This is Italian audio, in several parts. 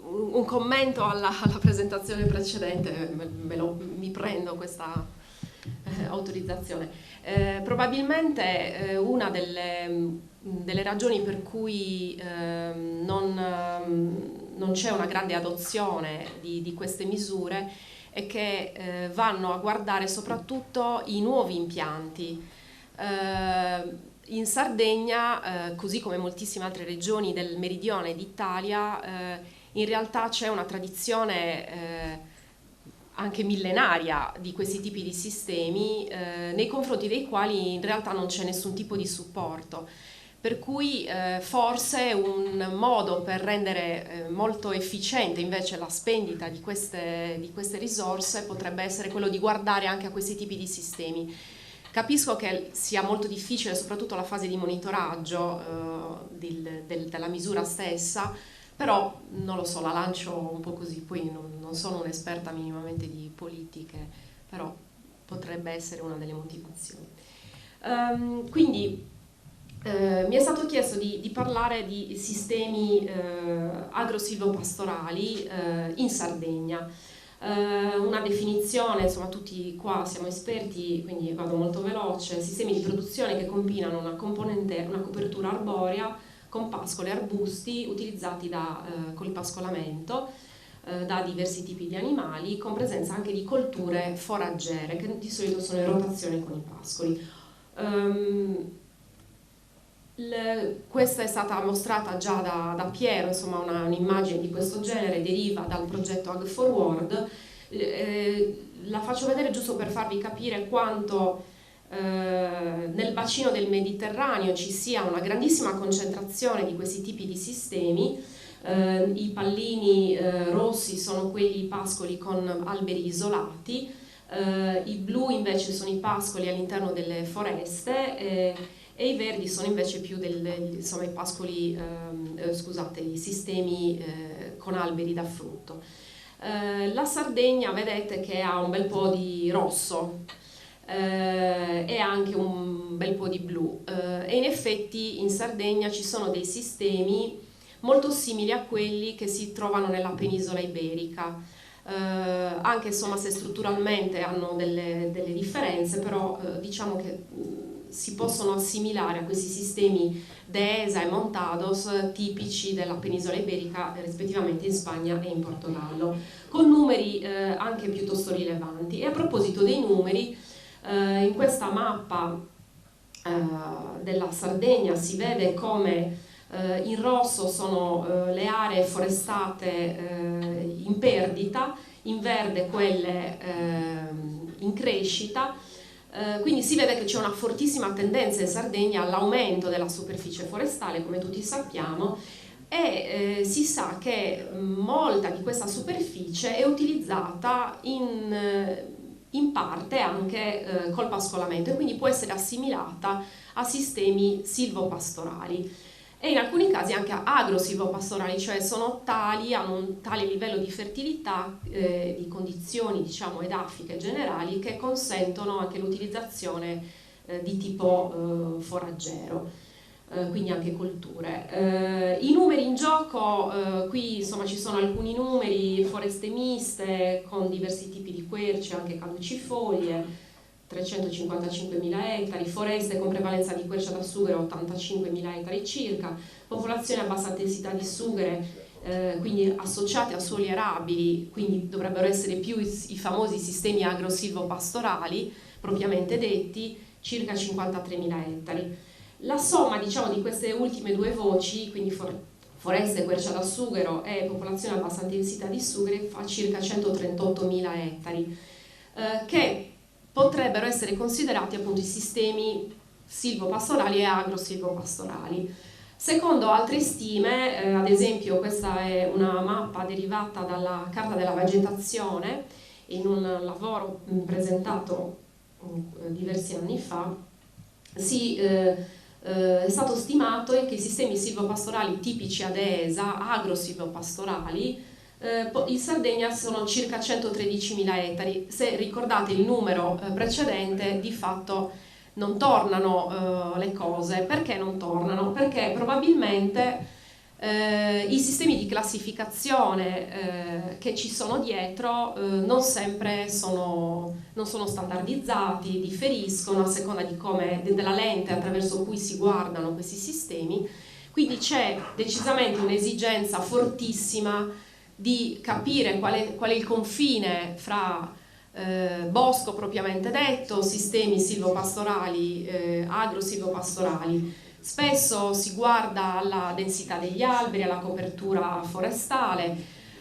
un commento alla presentazione precedente, mi prendo questa autorizzazione. Probabilmente una delle ragioni per cui non c'è una grande adozione di queste misure è che vanno a guardare soprattutto i nuovi impianti. In Sardegna, così come moltissime altre regioni del meridione d'Italia, in realtà c'è una tradizione anche millenaria di questi tipi di sistemi, nei confronti dei quali in realtà non c'è nessun tipo di supporto. Per cui forse un modo per rendere molto efficiente invece la spendita di queste risorse potrebbe essere quello di guardare anche a questi tipi di sistemi. Capisco che sia molto difficile, soprattutto la fase di monitoraggio della misura stessa, però non lo so, la lancio un po' così, poi non sono un'esperta minimamente di politiche, però potrebbe essere una delle motivazioni. Quindi mi è stato chiesto di parlare di sistemi agro-silvopastorali in Sardegna. Una definizione, insomma tutti qua siamo esperti, quindi vado molto veloce: sistemi di produzione che combinano una copertura arborea con pascoli e arbusti utilizzati con il pascolamento da diversi tipi di animali, con presenza anche di colture foraggere che di solito sono in rotazione con i pascoli. Questa è stata mostrata già da Piero, insomma un'immagine di questo genere deriva dal progetto Ag4World. La faccio vedere giusto per farvi capire quanto nel bacino del Mediterraneo ci sia una grandissima concentrazione di questi tipi di sistemi. I pallini rossi sono quelli pascoli con alberi isolati, i blu invece sono i pascoli all'interno delle foreste, e i verdi sono invece più insomma, i pascoli, scusate, i sistemi con alberi da frutto. La Sardegna vedete che ha un bel po' di rosso e anche un bel po' di blu, e in effetti in Sardegna ci sono dei sistemi molto simili a quelli che si trovano nella penisola iberica, anche insomma se strutturalmente hanno delle differenze, però diciamo che si possono assimilare a questi sistemi Dehesa e Montados tipici della penisola iberica, rispettivamente in Spagna e in Portogallo, con numeri anche piuttosto rilevanti. E a proposito dei numeri, in questa mappa della Sardegna si vede come in rosso sono le aree forestate in perdita, in verde quelle in crescita. Quindi si vede che c'è una fortissima tendenza in Sardegna all'aumento della superficie forestale, come tutti sappiamo, e si sa che molta di questa superficie è utilizzata in parte anche col pascolamento, e quindi può essere assimilata a sistemi silvopastorali e in alcuni casi anche agro-silvopastorali, cioè sono tali, hanno un tale livello di fertilità, di condizioni diciamo edafiche generali, che consentono anche l'utilizzazione di tipo foraggero, quindi anche colture. I numeri in gioco, qui insomma ci sono alcuni numeri: foreste miste con diversi tipi di querce, anche caducifoglie, 355.000 ettari, foreste con prevalenza di quercia da sughero 85.000 ettari circa, popolazione a bassa intensità di sughere, quindi associate a suoli arabili, quindi dovrebbero essere più i famosi sistemi agro-silvopastorali propriamente detti, circa 53.000 ettari. La somma diciamo di queste ultime due voci, quindi foreste, quercia da sughero e popolazione a bassa intensità di sughere, fa circa 138.000 ettari, che potrebbero essere considerati appunto i sistemi silvopastorali e agro-silvopastorali. Secondo altre stime, ad esempio questa è una mappa derivata dalla Carta della Vegetazione, in un lavoro presentato diversi anni fa, è stato stimato che i sistemi silvopastorali tipici ad Dehesa, agro-silvopastorali, in Sardegna sono circa 113.000 ettari. Se ricordate il numero precedente, di fatto non tornano le cose. Perché non tornano? Perché probabilmente I sistemi di classificazione che ci sono dietro non sempre non sono standardizzati, differiscono a seconda della lente attraverso cui si guardano questi sistemi, quindi c'è decisamente un'esigenza fortissima di capire qual è il confine fra bosco propriamente detto, sistemi silvopastorali, agro-silvopastorali. Spesso si guarda alla densità degli alberi, alla copertura forestale.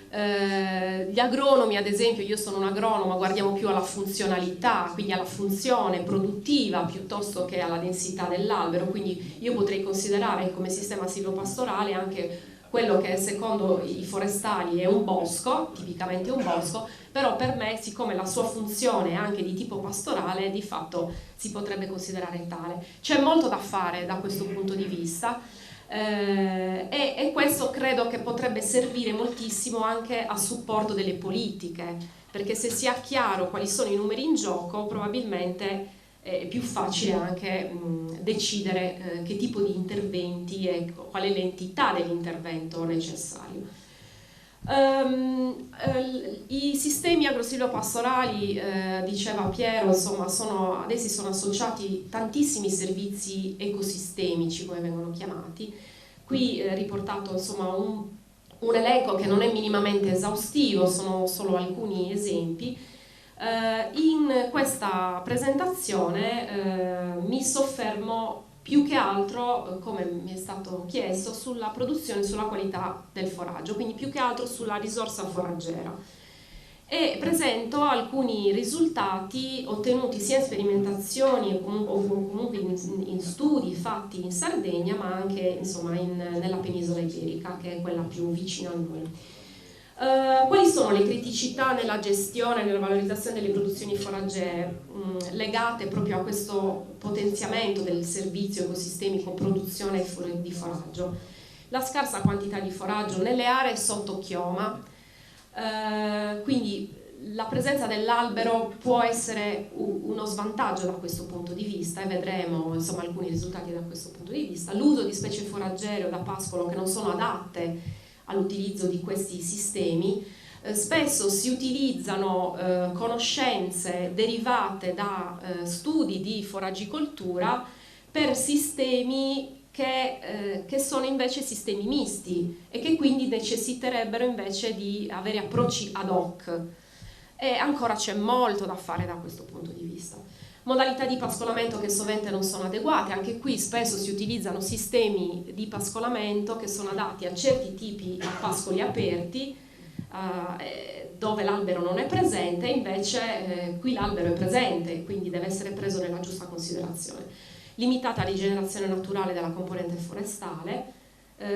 Gli agronomi, ad esempio, io sono un agronomo, guardiamo più alla funzionalità, quindi alla funzione produttiva piuttosto che alla densità dell'albero, quindi io potrei considerare come sistema silvopastorale anche quello che secondo i forestali è un bosco, tipicamente un bosco, però per me, siccome la sua funzione è anche di tipo pastorale, di fatto si potrebbe considerare tale. C'è molto da fare da questo punto di vista e questo credo che potrebbe servire moltissimo anche a supporto delle politiche, perché se si ha chiaro quali sono i numeri in gioco, probabilmente è più facile anche decidere che tipo di interventi e qual è l'entità dell'intervento necessario. I sistemi agrosilvopastorali, diceva Piero, insomma, ad essi sono associati tantissimi servizi ecosistemici, come vengono chiamati. Qui riportato insomma un elenco che non è minimamente esaustivo, sono solo alcuni esempi. In questa presentazione mi soffermo più che altro, come mi è stato chiesto, sulla produzione e sulla qualità del foraggio, quindi più che altro sulla risorsa foraggera. E presento alcuni risultati ottenuti sia in sperimentazioni o comunque in studi fatti in Sardegna, ma anche insomma, nella penisola iberica, che è quella più vicina a noi. Quali sono le criticità nella gestione e nella valorizzazione delle produzioni foraggere legate proprio a questo potenziamento del servizio ecosistemico produzione di foraggio? La scarsa quantità di foraggio nelle aree sotto chioma, quindi la presenza dell'albero può essere uno svantaggio da questo punto di vista e vedremo insomma, alcuni risultati da questo punto di vista. L'uso di specie foraggere o da pascolo che non sono adatte all'utilizzo di questi sistemi, spesso si utilizzano conoscenze derivate da studi di foragicoltura per sistemi che sono invece sistemi misti e che quindi necessiterebbero invece di avere approcci ad hoc. E ancora c'è molto da fare da questo punto di vista. Modalità di pascolamento che sovente non sono adeguate, anche qui spesso si utilizzano sistemi di pascolamento che sono adatti a certi tipi di pascoli aperti dove l'albero non è presente, invece qui l'albero è presente, quindi deve essere preso nella giusta considerazione. Limitata rigenerazione naturale della componente forestale,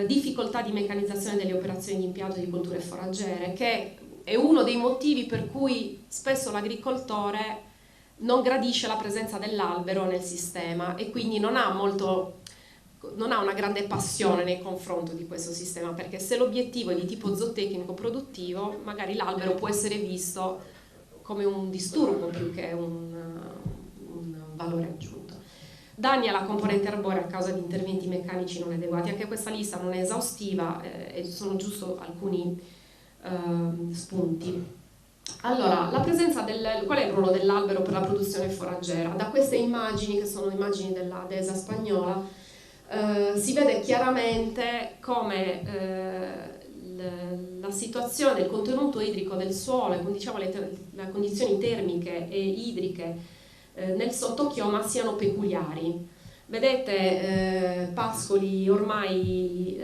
difficoltà di meccanizzazione delle operazioni di impianto di colture foraggere, che è uno dei motivi per cui spesso l'agricoltore non gradisce la presenza dell'albero nel sistema e quindi non ha una grande passione nei confronti di questo sistema, perché se l'obiettivo è di tipo zootecnico produttivo, magari l'albero può essere visto come un disturbo più che un valore aggiunto. Danni alla componente arborea a causa di interventi meccanici non adeguati, anche questa lista non è esaustiva e sono giusto alcuni spunti. Allora, qual è il ruolo dell'albero per la produzione foraggera? Da queste immagini, che sono immagini della DESA spagnola, si vede chiaramente come la situazione del contenuto idrico del suolo, diciamo le condizioni termiche e idriche nel sottochioma siano peculiari. Vedete pascoli ormai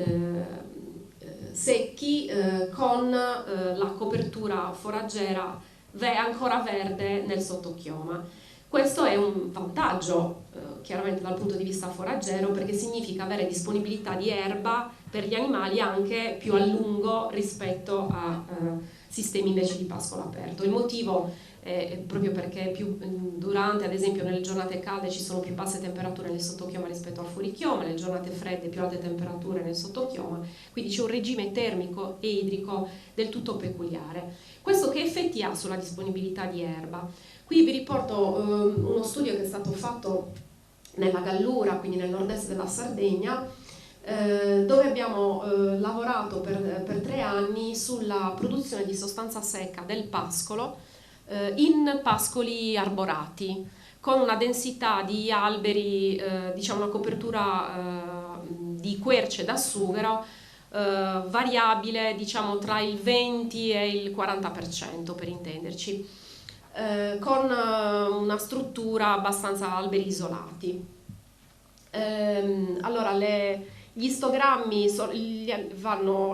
secchi con la copertura foraggera ancora verde nel sottochioma. Questo è un vantaggio chiaramente dal punto di vista foraggero, perché significa avere disponibilità di erba per gli animali anche più a lungo rispetto a sistemi invece di pascolo aperto. Il motivo è proprio perché durante, ad esempio, nelle giornate calde ci sono più basse temperature nel sottochioma rispetto al fuorichioma, nelle giornate fredde più alte temperature nel sottochioma, quindi c'è un regime termico e idrico del tutto peculiare. Questo che effetti ha sulla disponibilità di erba? Qui vi riporto uno studio che è stato fatto nella Gallura, quindi nel nord-est della Sardegna, dove abbiamo lavorato per 3 anni sulla produzione di sostanza secca del pascolo in pascoli arborati, con una densità di alberi, diciamo una copertura di querce da sughero variabile, diciamo tra il 20 e il 40% per intenderci, con una struttura abbastanza alberi isolati. Allora gli istogrammi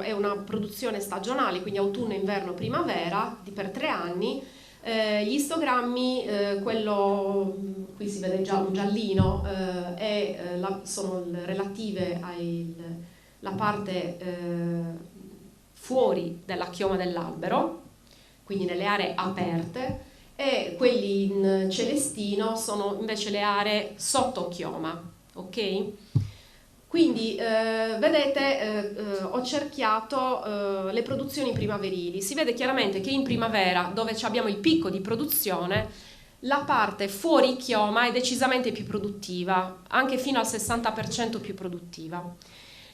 è una produzione stagionale, quindi autunno, inverno, primavera, per 3 anni. Gli istogrammi, quello qui si vede già un giallino, sono relative alla parte fuori della chioma dell'albero, quindi nelle aree aperte, e quelli in celestino sono invece le aree sotto chioma, ok? Quindi vedete, ho cerchiato le produzioni primaverili. Si vede chiaramente che in primavera, dove abbiamo il picco di produzione, la parte fuori chioma è decisamente più produttiva, anche fino al 60% più produttiva.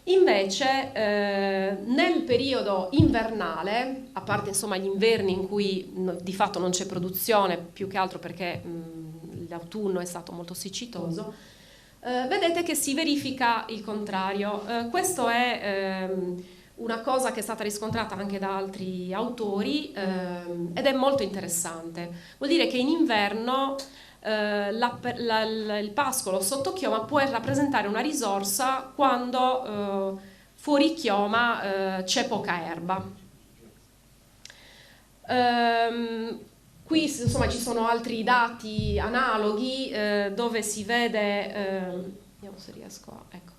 Invece nel periodo invernale, a parte insomma gli inverni in cui di fatto non c'è produzione, più che altro perché l'autunno è stato molto siccitoso, vedete che si verifica il contrario. Questo è una cosa che è stata riscontrata anche da altri autori ed è molto interessante. Vuol dire che in inverno il pascolo sotto chioma può rappresentare una risorsa quando fuori chioma c'è poca erba. Qui insomma ci sono altri dati analoghi dove si vede, vediamo se riesco a, ecco,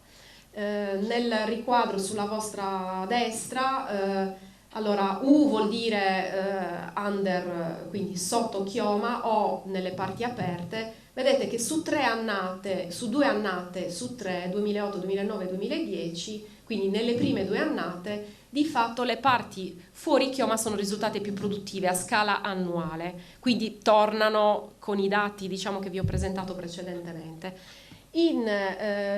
nel riquadro sulla vostra destra, allora U vuol dire under, quindi sotto chioma, o nelle parti aperte. Vedete che su 2 annate su 3, 2008, 2009 e 2010, quindi nelle prime 2 annate, di fatto le parti fuori chioma sono risultate più produttive a scala annuale, quindi tornano con i dati, diciamo, che vi ho presentato precedentemente. In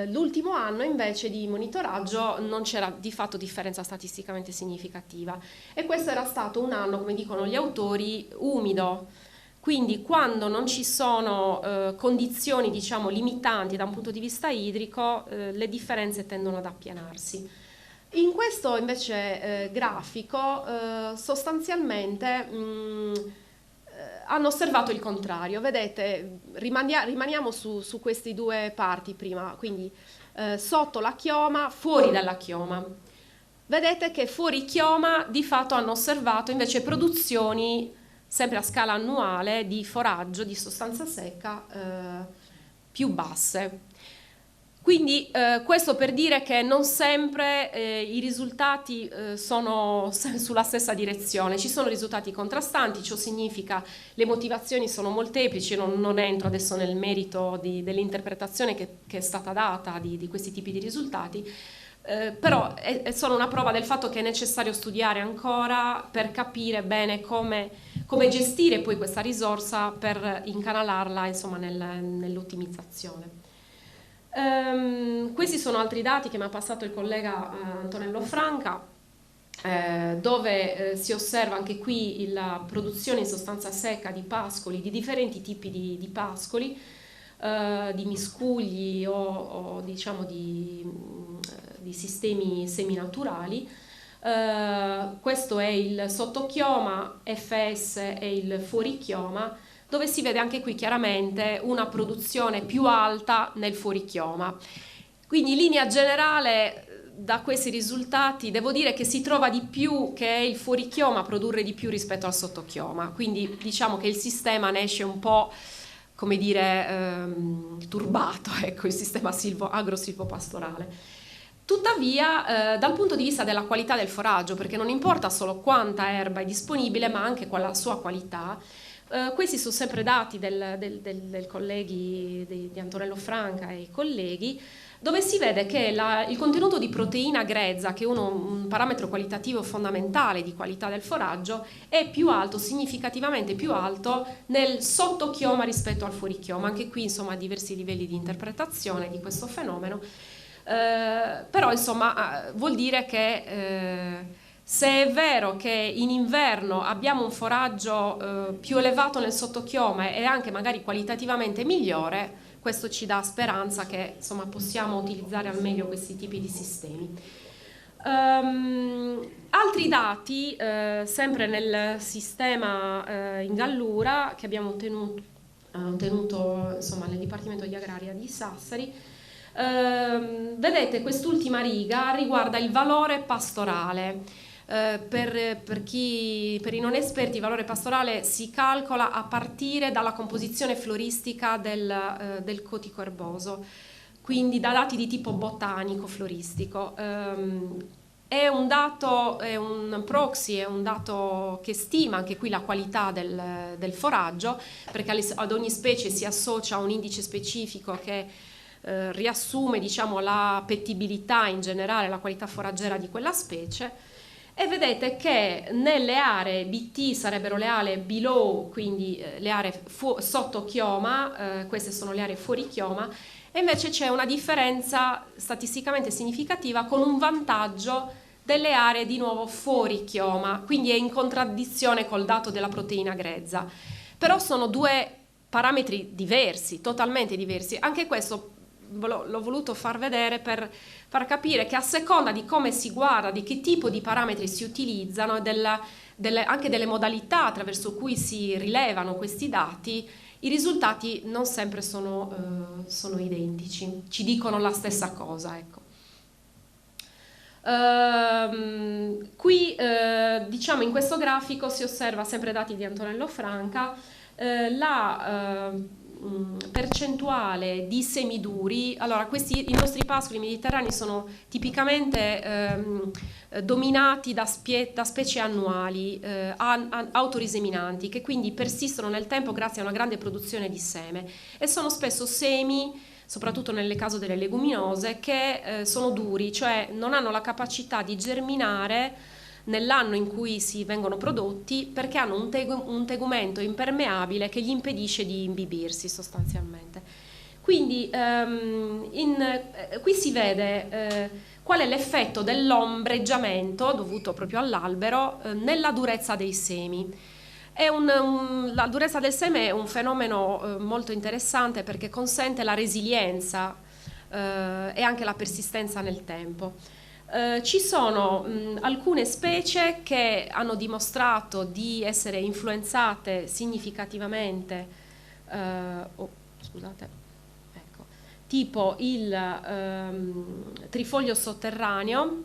l'ultimo anno invece di monitoraggio non c'era di fatto differenza statisticamente significativa, e questo era stato un anno, come dicono gli autori, umido. Quindi quando non ci sono condizioni, diciamo, limitanti da un punto di vista idrico, le differenze tendono ad appianarsi. In questo invece grafico sostanzialmente hanno osservato il contrario. Vedete, rimaniamo su queste 2 parti prima, quindi sotto la chioma, fuori dalla chioma. Vedete che fuori chioma di fatto hanno osservato invece produzioni sempre a scala annuale di foraggio, di sostanza secca più basse. Quindi questo per dire che non sempre i risultati sono sulla stessa direzione, ci sono risultati contrastanti, ciò significa le motivazioni sono molteplici, non entro adesso nel merito dell'interpretazione che è stata data di questi tipi di risultati, però è solo una prova del fatto che è necessario studiare ancora per capire bene come gestire poi questa risorsa per incanalarla, insomma, nell'ottimizzazione. Questi sono altri dati che mi ha passato il collega Antonello Franca, dove si osserva anche qui la produzione in sostanza secca di pascoli, di differenti tipi di pascoli, di miscugli o diciamo di sistemi seminaturali. Questo è il sottochioma, FS e il fuorichioma, dove si vede anche qui chiaramente una produzione più alta nel fuorichioma. Quindi in linea generale da questi risultati devo dire che si trova di più che è il fuorichioma a produrre di più rispetto al sottochioma, quindi diciamo che il sistema ne esce un po', come dire, turbato, ecco, il sistema agro-silvopastorale. Tuttavia, dal punto di vista della qualità del foraggio, perché non importa solo quanta erba è disponibile, ma anche la sua qualità, questi sono sempre dati del colleghi di Antonello Franca e i colleghi, dove si vede che il contenuto di proteina grezza, che è un parametro qualitativo fondamentale di qualità del foraggio, è più alto, significativamente più alto nel sottochioma rispetto al fuorichioma. Anche qui insomma diversi livelli di interpretazione di questo fenomeno. però insomma vuol dire che se è vero che in inverno abbiamo un foraggio più elevato nel sottochioma e anche magari qualitativamente migliore, questo ci dà speranza che insomma possiamo utilizzare al meglio questi tipi di sistemi. Altri dati, sempre nel sistema in Gallura, che abbiamo ottenuto insomma, nel Dipartimento di Agraria di Sassari, vedete quest'ultima riga riguarda il valore pastorale. Per i non esperti il valore pastorale si calcola a partire dalla composizione floristica del cotico erboso, quindi da dati di tipo botanico floristico. È un dato, è un proxy, è un dato che stima anche qui la qualità del foraggio, perché ad ogni specie si associa un indice specifico che riassume, diciamo, la pettibilità in generale, la qualità foraggera di quella specie. E vedete che nelle aree BT sarebbero le aree below, quindi le aree sotto chioma, queste sono le aree fuori chioma, e invece c'è una differenza statisticamente significativa con un vantaggio delle aree di nuovo fuori chioma, quindi è in contraddizione col dato della proteina grezza. Però sono due parametri diversi, totalmente diversi. Anche questo l'ho voluto far vedere per far capire che a seconda di come si guarda, di che tipo di parametri si utilizzano, anche delle modalità attraverso cui si rilevano questi dati, i risultati non sempre sono identici, ci dicono la stessa cosa, ecco. Qui diciamo in questo grafico si osserva, sempre dati di Antonello Franca, la percentuale di semiduri. Allora, i nostri pascoli mediterranei sono tipicamente dominati da specie annuali autoriseminanti, che quindi persistono nel tempo grazie a una grande produzione di seme, e sono spesso semi, soprattutto nel caso delle leguminose, che sono duri, cioè non hanno la capacità di germinare nell'anno in cui si vengono prodotti, perché hanno un tegumento impermeabile che gli impedisce di imbibirsi sostanzialmente. Quindi qui si vede qual è l'effetto dell'ombreggiamento dovuto proprio all'albero nella durezza dei semi. La durezza del seme è un fenomeno molto interessante, perché consente la resilienza e anche la persistenza nel tempo. Ci sono alcune specie che hanno dimostrato di essere influenzate significativamente, scusate, ecco, tipo il trifoglio sotterraneo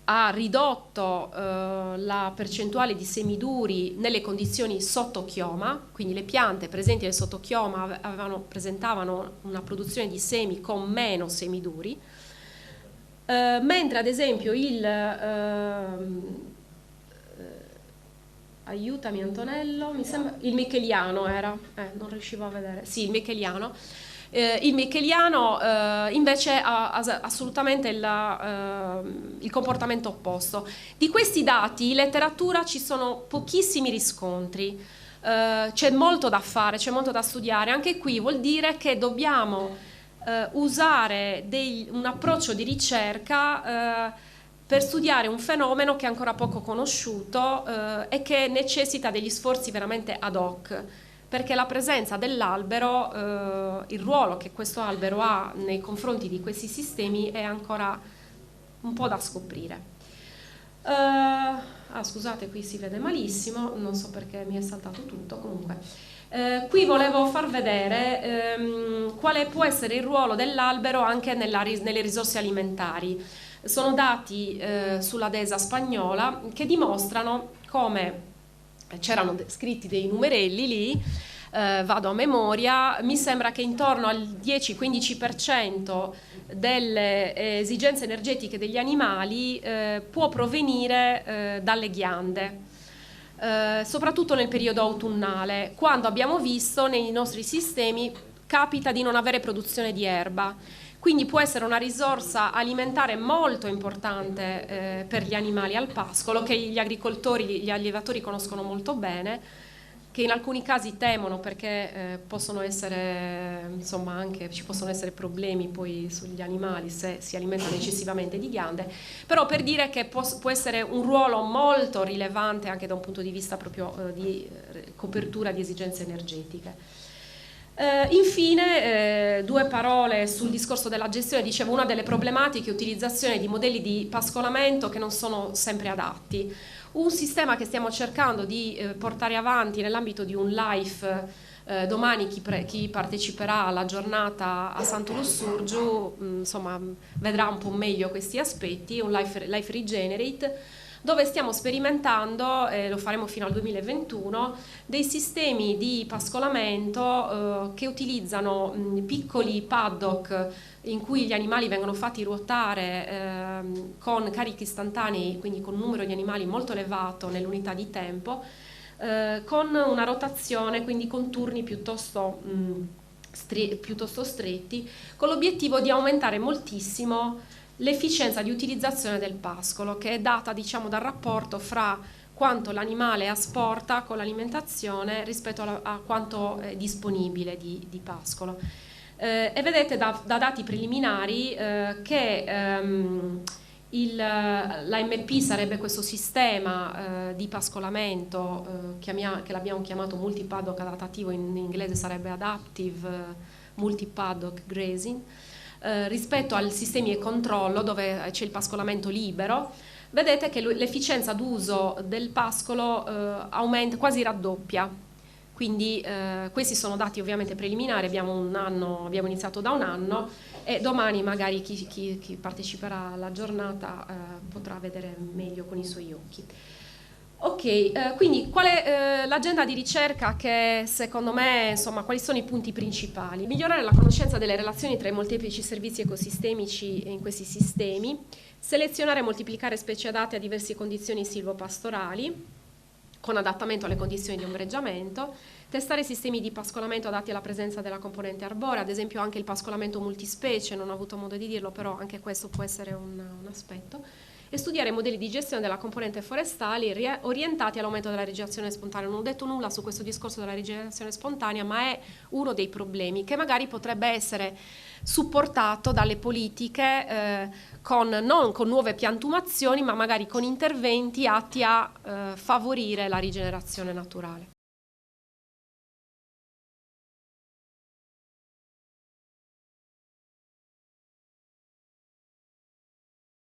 ha ridotto la percentuale di semiduri nelle condizioni sottochioma, quindi le piante presenti nel sottochioma presentavano una produzione di semi con meno semiduri, mentre ad esempio aiutami Antonello, mi sembra il micheliano era, non riuscivo a vedere, sì, il micheliano. Il micheliano invece ha assolutamente il comportamento opposto. Di questi dati in letteratura ci sono pochissimi riscontri, c'è molto da fare, c'è molto da studiare. Anche qui vuol dire che dobbiamo usare un approccio di ricerca per studiare un fenomeno che è ancora poco conosciuto e che necessita degli sforzi veramente ad hoc, perché la presenza dell'albero, il ruolo che questo albero ha nei confronti di questi sistemi è ancora un po' da scoprire. Scusate, qui si vede malissimo, non so perché mi è saltato tutto, comunque. Qui volevo far vedere quale può essere il ruolo dell'albero anche nelle risorse alimentari. Sono dati sulla DESA spagnola che dimostrano come c'erano scritti dei numerelli lì, vado a memoria, mi sembra che intorno al 10-15% delle esigenze energetiche degli animali può provenire dalle ghiande, soprattutto nel periodo autunnale, quando abbiamo visto nei nostri sistemi capita di non avere produzione di erba. Quindi può essere una risorsa alimentare molto importante per gli animali al pascolo, che gli agricoltori, gli allevatori conoscono molto bene, che in alcuni casi temono perché possono essere, insomma, anche ci possono essere problemi poi sugli animali se si alimentano eccessivamente di ghiande, però per dire che può essere un ruolo molto rilevante anche da un punto di vista proprio di copertura di esigenze energetiche. Infine, due parole sul discorso della gestione. Dicevo, una delle problematiche è utilizzazione di modelli di pascolamento che non sono sempre adatti. Un sistema che stiamo cercando di portare avanti nell'ambito di un LIFE, domani chi parteciperà alla giornata a Santo Lussurgiu insomma, vedrà un po' meglio questi aspetti, un Life Regenerate, dove stiamo sperimentando, lo faremo fino al 2021, dei sistemi di pascolamento che utilizzano piccoli paddock in cui gli animali vengono fatti ruotare con carichi istantanei, quindi con un numero di animali molto elevato nell'unità di tempo, con una rotazione, quindi con turni piuttosto stretti, con l'obiettivo di aumentare moltissimo l'efficienza di utilizzazione del pascolo, che è data, diciamo, dal rapporto fra quanto l'animale asporta con l'alimentazione rispetto a quanto è disponibile di pascolo. E vedete da dati preliminari che l'AMP sarebbe questo sistema di pascolamento che l'abbiamo chiamato multi-paddock adattativo, in inglese sarebbe Adaptive Multi-Paddock Grazing, rispetto ai sistemi e controllo dove c'è il pascolamento libero. Vedete che l'efficienza d'uso del pascolo aumenta, quasi raddoppia. Quindi questi sono dati ovviamente preliminari, abbiamo iniziato da un anno e domani magari chi parteciperà alla giornata potrà vedere meglio con i suoi occhi. Ok, quindi qual è l'agenda di ricerca che secondo me, insomma, quali sono i punti principali? Migliorare la conoscenza delle relazioni tra i molteplici servizi ecosistemici in questi sistemi, selezionare e moltiplicare specie adatte a diverse condizioni silvopastorali, con adattamento alle condizioni di ombreggiamento, testare sistemi di pascolamento adatti alla presenza della componente arborea, ad esempio anche il pascolamento multispecie, non ho avuto modo di dirlo, però anche questo può essere un aspetto, e studiare modelli di gestione della componente forestale orientati all'aumento della rigenerazione spontanea. Non ho detto nulla su questo discorso della rigenerazione spontanea, ma è uno dei problemi che magari potrebbe essere supportato dalle politiche non con nuove piantumazioni, ma magari con interventi atti a favorire la rigenerazione naturale.